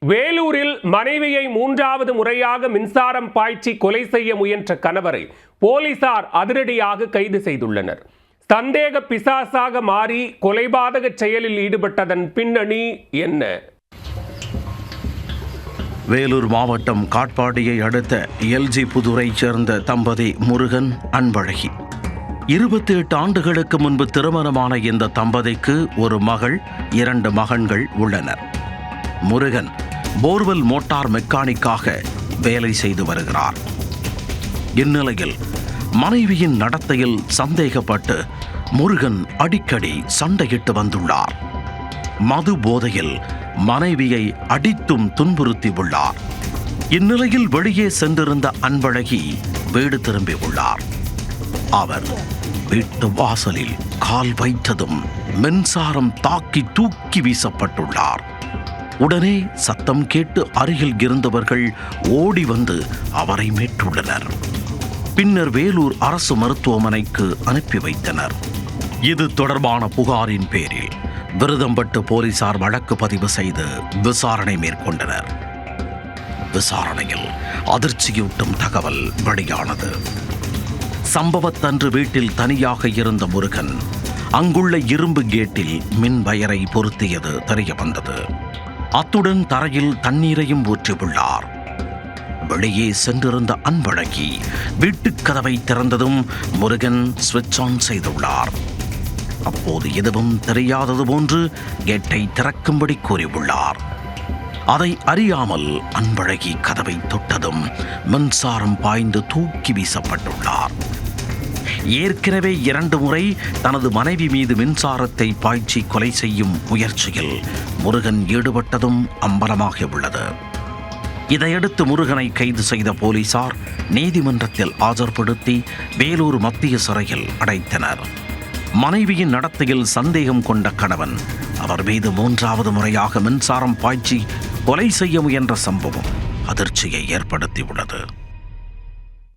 வேலூரில் மனைவியை மூன்றாவது முறையாக மின்சாரம் பாய்ச்சி கொலை செய்ய முயன்ற கணவரை போலீசார் அதிரடியாக கைது செய்துள்ளனர். சந்தேக பிசாசாக மாறி கொலைபாதக செயலில் ஈடுபட்டதன் பின்னணி என்ன? வேலூர் மாவட்டம் காட்பாடியை அடுத்த எல்ஜி புதூரைச் சேர்ந்த தம்பதி முருகன், அன்பழகி. 28 ஆண்டுகளுக்கு முன்பு திருமணமான இந்த தம்பதிக்கு ஒரு மகள், 2 மகன்கள் உள்ளனர். முருகன் போர்வெல் மோட்டார் மெக்கானிக்காக வேலை செய்து வருகிறார். இந்நிலையில் மனைவியின் நடத்தையில் சந்தேகப்பட்டு முருகன் அடிக்கடி சண்டையிட்டு வந்துள்ளார். மது போதையில் மனைவியை அடித்தும் துன்புறுத்தி உள்ளார். இந்நிலையில் வெளியே சென்றிருந்த அன்பழகி வீடு திரும்பி உள்ளார். அவர் வீட்டு வாசலில் கால் வைத்ததும் மின்சாரம் தாக்கி தூக்கி வீசப்பட்டுள்ளார். உடனே சத்தம் கேட்டு அருகில் இருந்தவர்கள் ஓடி வந்து அவரை மீட்டுள்ளனர். பின்னர் வேலூர் அரசு மருத்துவமனைக்கு அனுப்பி வைத்தனர். இது தொடர்பான புகாரின் பேரில் விருதம்பட்டு போலீசார் வழக்கு பதிவு செய்து விசாரணை மேற்கொண்டனர். விசாரணையில் அதிர்ச்சியூட்டும் தகவல் வெளியானது. சம்பவத்தன்று வீட்டில் தனியாக இருந்த முருகன் அங்குள்ள இரும்பு கேட்டில் மின் வயரை பொருத்தியது தெரிய வந்தது. அத்துடன் தரையில் தண்ணீரையும் ஊற்றியுள்ளார். வெளியே சென்றிருந்த அன்பழகி வீட்டுக் கதவை திறந்ததும் முருகன் சுவிட்ச் ஆன் செய்துள்ளார். அப்போது எதுவும் தெரியாதது போன்று கேட்டை திறக்கும்படி கூறியுள்ளார். அதை அறியாமல் அன்பழகி கதவை தொட்டதும் மின்சாரம் பாய்ந்து தூக்கி வீசப்பட்டுள்ளார். ஏற்கனவே 2 முறை தனது மனைவி மீது மின்சாரத்தை பாய்ச்சி கொலை செய்யும் முயற்சியில் முருகன் ஈடுபட்டதும் அம்பலமாக உள்ளது. இதையடுத்து முருகனை கைது செய்த போலீசார் நீதிமன்றத்தில் ஆஜர்படுத்தி வேலூர் மத்திய சிறையில் அடைத்தனர். மனைவியின் நடத்தையில் சந்தேகம் கொண்ட கணவன் அவர் மீது 3வது முறையாக மின்சாரம் பாய்ச்சி கொலை செய்ய முயன்ற சம்பவம் அதிர்ச்சியை ஏற்படுத்தியுள்ளது.